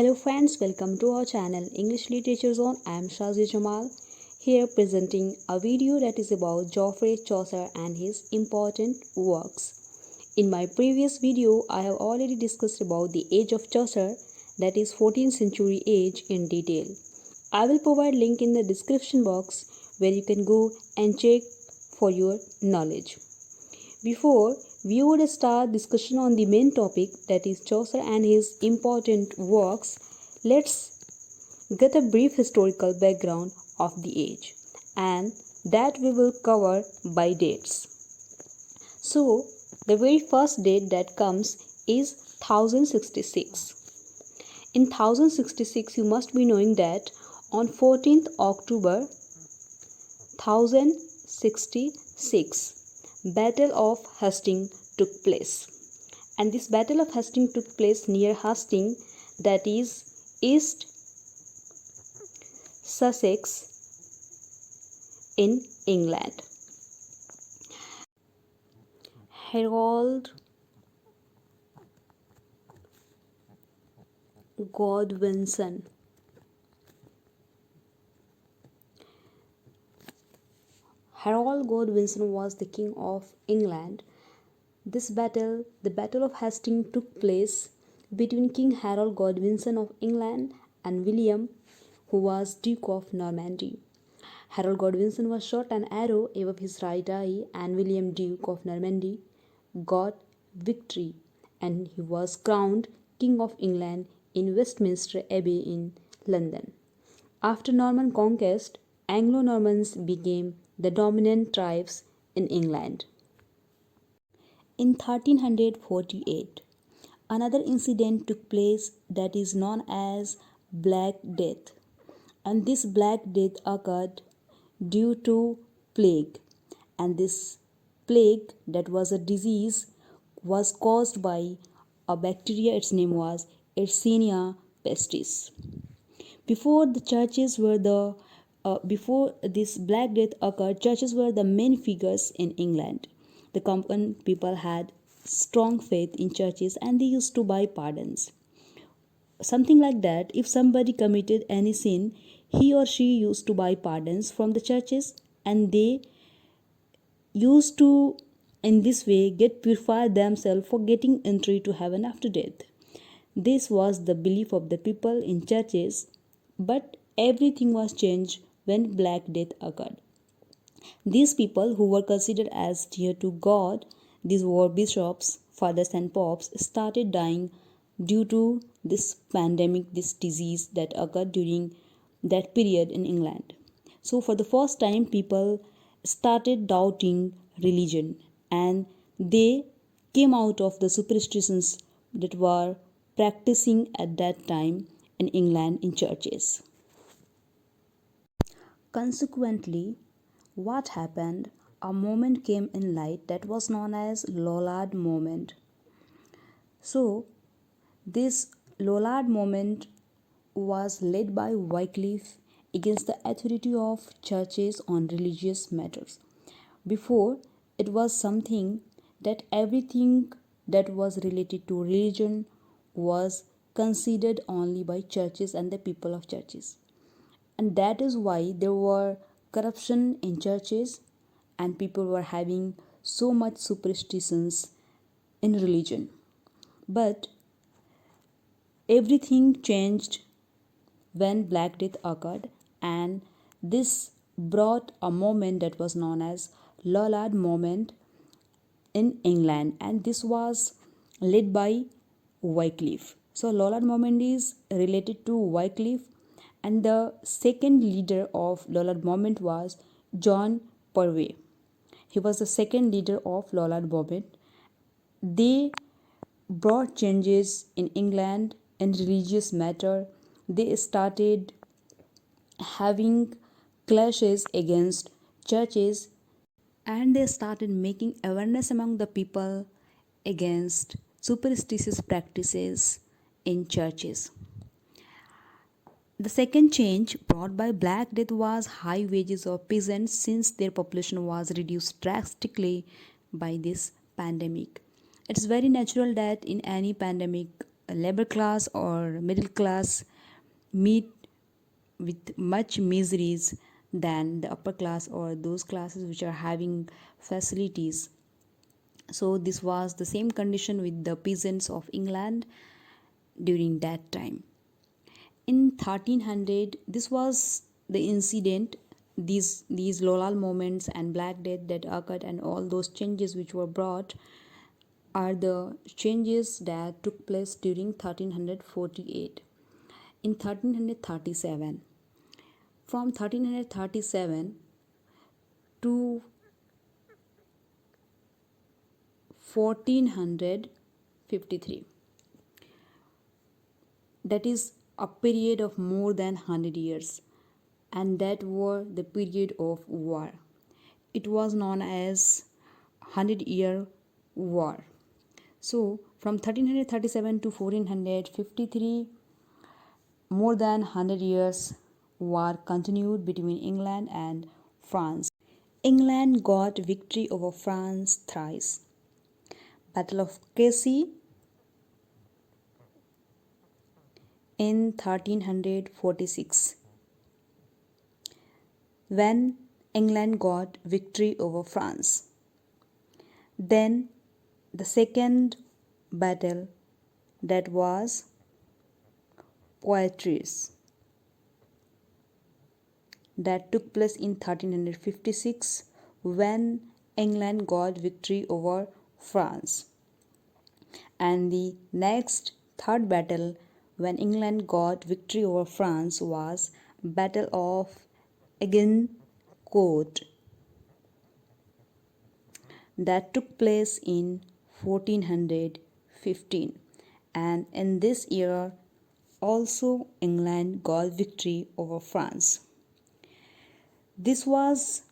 Hello friends, welcome to our channel English Literature Zone. I am Shazia Jamal here presenting a video that is about Geoffrey Chaucer and his important works. In my previous video, I have already discussed about the age of Chaucer, that is 14th century age, in detail. I will provide link in the description box where you can go and check for your knowledge. Before we would start discussion on the main topic, that is Chaucer and his important works, let's get a brief historical background of the age, and that we will cover by dates. So the very first date that comes is 1066. In 1066 you must be knowing that on 14th October 1066 Battle of Hastings took place, and this Battle of Hastings took place near Hastings, that is East Sussex in England. Harold Godwinson was the king of England. This battle, the Battle of Hastings, took place between King Harold Godwinson of England and William, who was Duke of Normandy. Harold Godwinson was shot an arrow above his right eye, and William, Duke of Normandy, got victory, and he was crowned King of England in Westminster Abbey in London. After Norman conquest, Anglo-Normans became the dominant tribes in England. In 1348, another incident took place that is known as Black Death, and this Black Death occurred due to plague, and this plague, that was a disease, was caused by a bacteria. Its name was Yersinia pestis. Before this Black Death occurred, churches were the main figures in England. The common people had strong faith in churches, and they used to buy pardons. Something like that, if somebody committed any sin, he or she used to buy pardons from the churches, and they used to in this way get purified themselves for getting entry to heaven after death. This was the belief of the people in churches, but everything was changed when Black Death occurred. These people, who were considered as dear to God, these were bishops, fathers and popes, started dying due to this pandemic, this disease that occurred during that period in England. So for the first time, people started doubting religion, and they came out of the superstitions that were practicing at that time in England in churches. Consequently, what happened? A moment came in light that was known as Lollard moment. So this Lollard moment was led by Wycliffe against the authority of churches on religious matters. Before, it was something that everything that was related to religion was considered only by churches and the people of churches. And that is why there were corruption in churches, and people were having so much superstitions in religion. But everything changed when Black Death occurred, and this brought a moment that was known as Lollard moment in England, and this was led by Wycliffe. So Lollard moment is related to Wycliffe, and the second leader of Lollard moment was John Purvey. He was the second leader of Lollard moment. They brought changes in England in religious matter. They started having clashes against churches, and they started making awareness among the people against superstitious practices in churches. The second change brought by Black Death was high wages of peasants, since their population was reduced drastically by this pandemic. It's very natural that in any pandemic a labor class or middle class meet with much miseries than the upper class or those classes which are having facilities. So this was the same condition with the peasants of England during that time. In 1300, this was the incident, these Lolal moments and Black Death that occurred and all those changes which were brought are the changes that took place during 1348. In 1337, from 1337 to 1453, that is a period of more than 100 years, and that were the period of war. It was known as 100-year war. So from 1337 to 1453, more than 100 years war continued between England and France. England got victory over France thrice. Battle of Crécy in 1346, when England got victory over France. Then the second battle, that was Poitiers, that took place in 1356, when England got victory over France. And the next third battle when England got victory over France was Battle of Agincourt, that took place in 1415, and in this year also England got victory over France. This was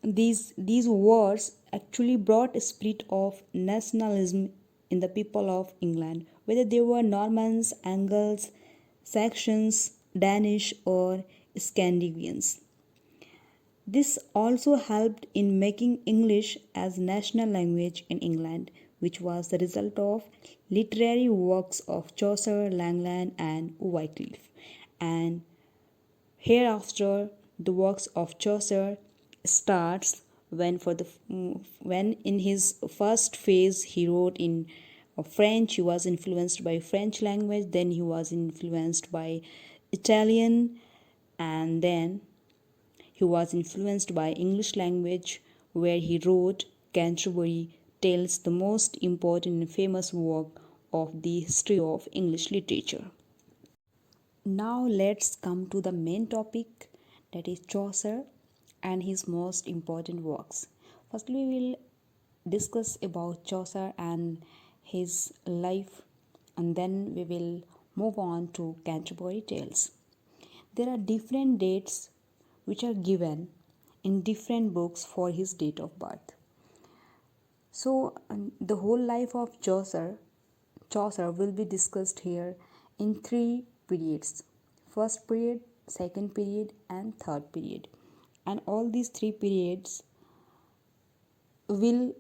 these wars actually brought a spirit of nationalism in the people of England, whether they were Normans, Angles, Saxons, Danish, or Scandinavians. This also helped in making English as national language in England, which was the result of literary works of Chaucer, Langland, and Wycliffe. And hereafter, the works of Chaucer starts when in his first phase he wrote in French. He was influenced by French language, then he was influenced by Italian, and then he was influenced by English language, where he wrote Canterbury Tales, the most important and famous work of the history of English literature. Now let's come to the main topic, that is Chaucer and his most important works. Firstly, we will discuss about Chaucer and his life, and then we will move on to Canterbury Tales. There are different dates which are given in different books for his date of birth. So the whole life of Chaucer will be discussed here in three periods: first period, second period, and third period. And all these three periods will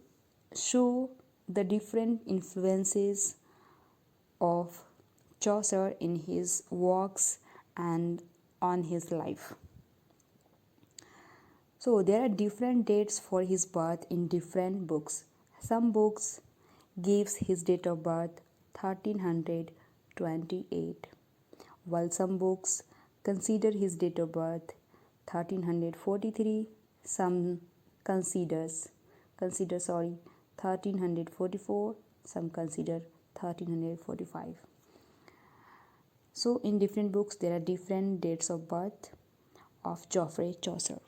show the different influences of Chaucer in his works and on his life. So there are different dates for his birth in different books. Some books gives his date of birth 1328, while some books consider his date of birth 1343, some consider 1344, some consider 1345. So in different books there are different dates of birth of Geoffrey Chaucer.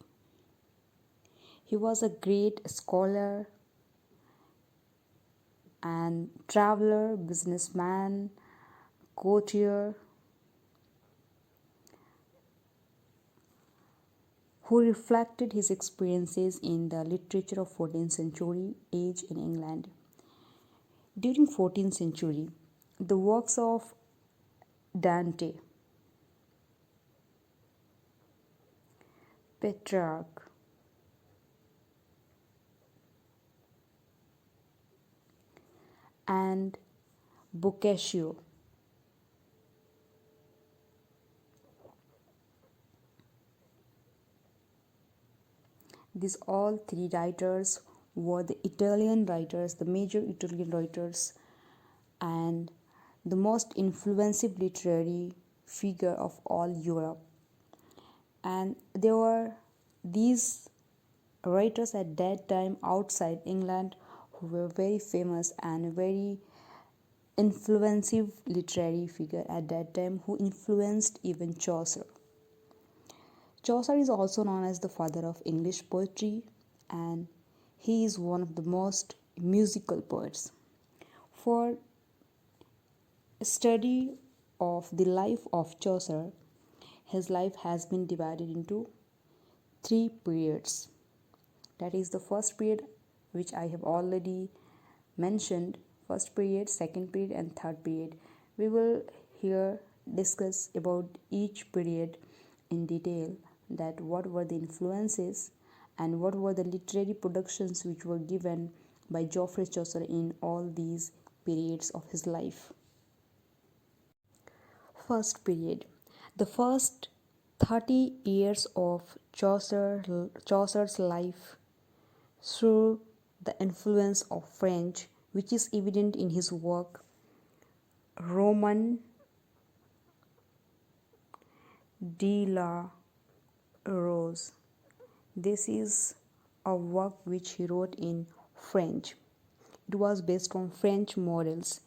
He was a great scholar and traveler, businessman, courtier, who reflected his experiences in the literature of 14th century age in England. During 14th century, the works of Dante, Petrarch, and Boccaccio These all three writers were the Italian writers, the major Italian writers, and the most influential literary figure of all Europe. And there were these writers at that time outside England who were very famous and very influential literary figure at that time who influenced even Chaucer. Chaucer is also known as the father of English poetry, and he is one of the most musical poets. For a study of the life of Chaucer, his life has been divided into three periods. That is the first period, which I have already mentioned, first period, second period, and third period. We will here discuss about each period in detail, that what were the influences and what were the literary productions which were given by Geoffrey Chaucer in all these periods of his life. First period. The first 30 years of Chaucer's life through the influence of French, which is evident in his work Roman de la Rose. This is a work which he wrote in French. It was based on French models,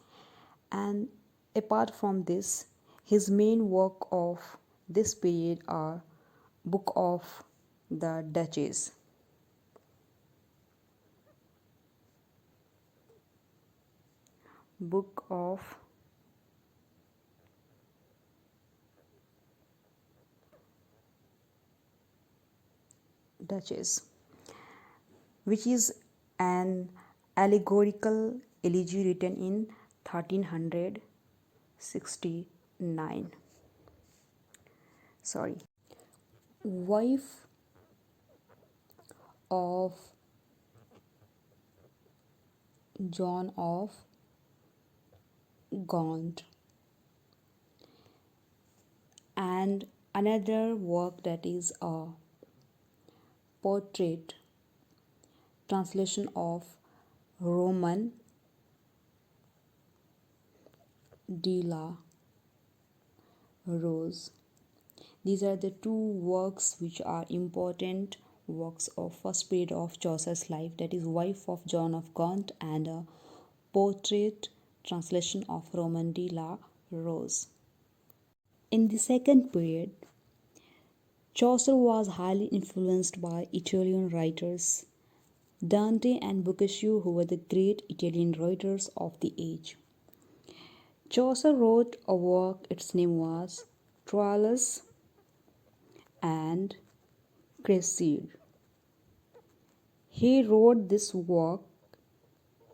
and apart from this, his main work of this period are Book of the Duchess, Book of Duchess, which is an allegorical elegy written in 1369. Wife of John of Gaunt, and another work that is a portrait translation of Roman de la Rose. These are the two works which are important works of first period of Chaucer's life, that is Wife of John of Gaunt and a portrait translation of Roman de la Rose. In the second period, Chaucer was highly influenced by Italian writers Dante and Boccaccio, who were the great Italian writers of the age. Chaucer wrote a work, its name was Troilus and Cresside. He wrote this work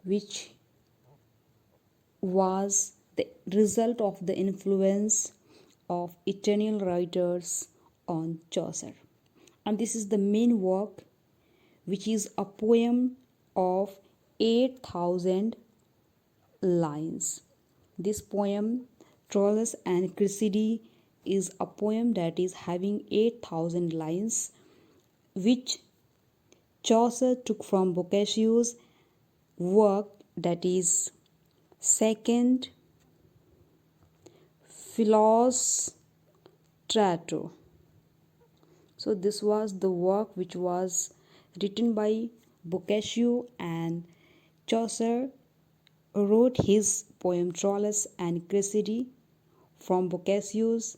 which was the result of the influence of Italian writers on Chaucer. And this is the main work, which is a poem of 8,000 lines. This poem, Troilus and Cresside, is a poem that is having 8,000 lines, which Chaucer took from Boccaccio's work, that is Second Philostrato. So this was the work which was written by Boccaccio, and Chaucer wrote his poem Troilus and Cresside from Boccaccio's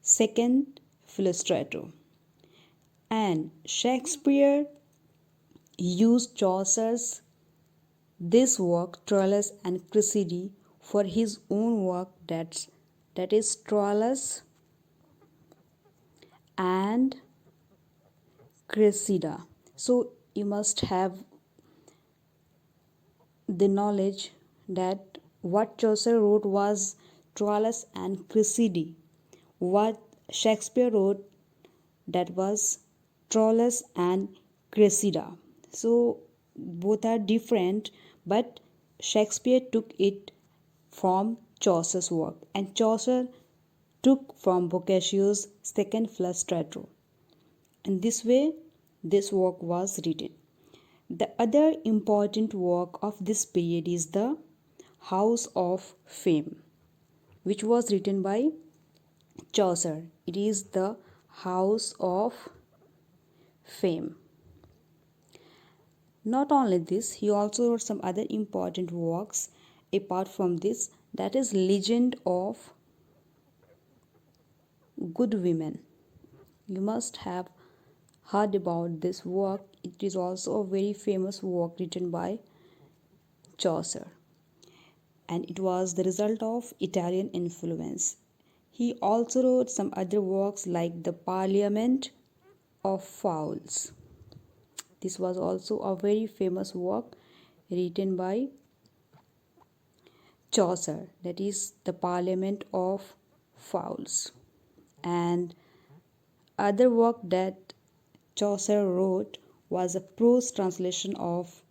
Second Philostrato. And Shakespeare used Chaucer's this work Troilus and Cresside for his own work, that is Troilus and Cressida. So you must have the knowledge that what Chaucer wrote was Troilus and Cresside. What Shakespeare wrote, that was Troilus and Cressida. So both are different, but Shakespeare took it from Chaucer's work, and Chaucer took from Boccaccio's Second Philostrato. In this way, this work was written. The other important work of this period is the House of Fame, which was written by Chaucer. It is the House of Fame. Not only this, he also wrote some other important works apart from this, that is Legend of Good Women. You must have heard about this work. It is also a very famous work written by Chaucer, and it was the result of Italian influence. He also wrote some other works like the Parliament of Fowls. This was also a very famous work written by Chaucer, that is the Parliament of Fowls. And other work that Chaucer wrote was a prose translation of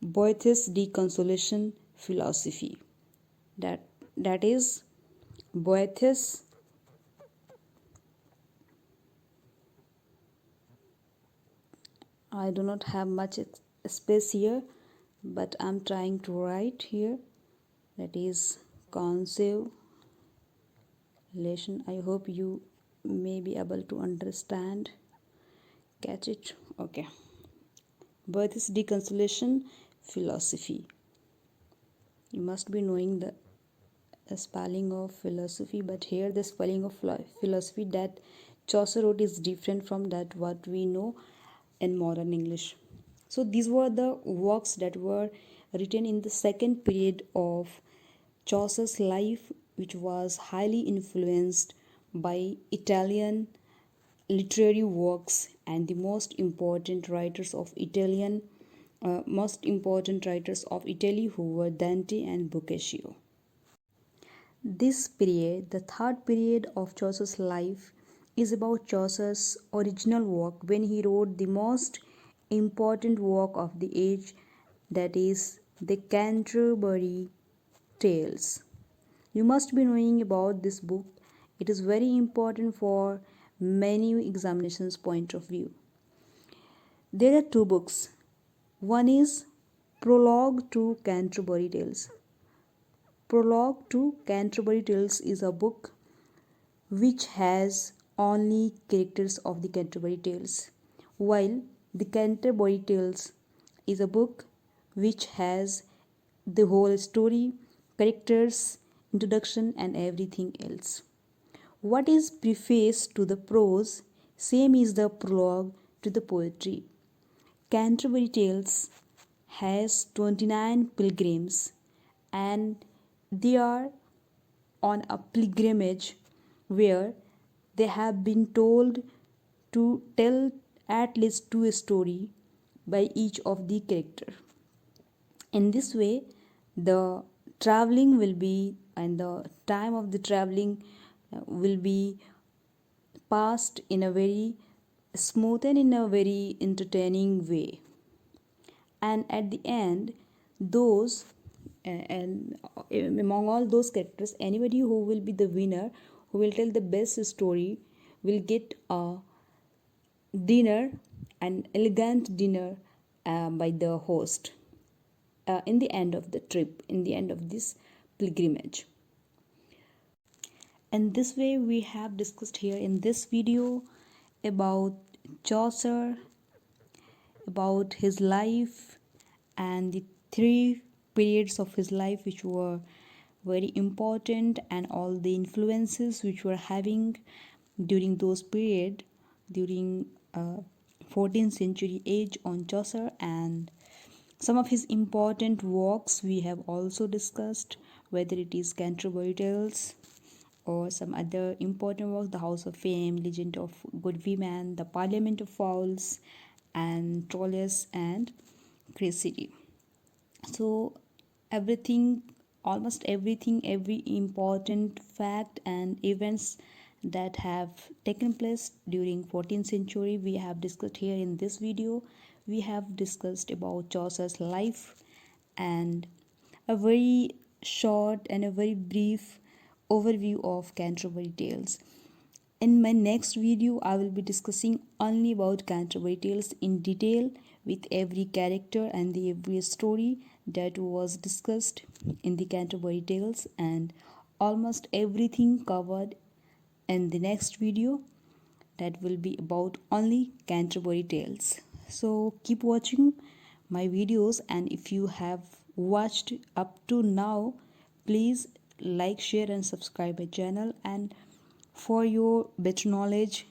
Boethius de Consolation Philosophy. That is Boethius I do not have much space here, but I'm trying to write here. That is consolation. I hope you may be able to understand, catch it. Okay. Boethius de Consolation Philosophy. You must be knowing the spelling of philosophy, but here the spelling of philosophy that Chaucer wrote is different from that what we know in modern English. So these were the works that were written in the second period of Chaucer's life, which was highly influenced by Italian literary works and the most important writers of Italy, who were Dante and Boccaccio. This period, the third period of Chaucer's life, is about Chaucer's original work when he wrote the most important work of the age, that is the Canterbury Tales. You must be knowing about this book. It is very important for many examinations point of view. There are two books. One is Prologue to Canterbury Tales. Prologue to Canterbury Tales is a book which has only characters of the Canterbury Tales, while the Canterbury Tales is a book which has the whole story, characters, introduction, and everything else. What is preface to the prose, same is the prologue to the poetry. Canterbury Tales has 29 pilgrims, and they are on a pilgrimage where they have been told to tell at least two stories by each of the character. In this way, the traveling will be, and the time of the traveling will be passed in a very smooth and in a very entertaining way. And at the end, those and among all those characters, anybody who will be the winner, who will tell the best story, will get a dinner, an elegant dinner by the host in the end of the trip, in the end of this pilgrimage. And this way we have discussed here in this video about Chaucer, about his life, and the three periods of his life which were very important, and all the influences which were having during those period, during 14th century age on Chaucer. And some of his important works we have also discussed, whether it is Canterbury Tales or some other important works, the House of Fame, Legend of Good Women, the Parliament of Fowls, and Troilus and Cressida. So everything, almost everything, every important fact and events that have taken place during 14th century we have discussed here in this video. We have discussed about Chaucer's life, and a very short and a very brief overview of Canterbury Tales. In my next video, I will be discussing only about Canterbury Tales in detail with every character and the every story that was discussed in the Canterbury Tales and almost everything covered in the next video that will be about only Canterbury Tales. So keep watching my videos, and if you have watched up to now, please like, share and subscribe my channel. And for your better knowledge,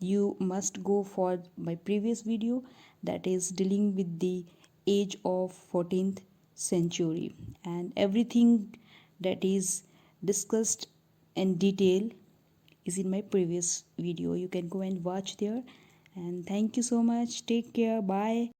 you must go for my previous video that is dealing with the age of 14th century, and everything that is discussed in detail is in my previous video. You can go and watch there. And thank you so much. Take care. Bye.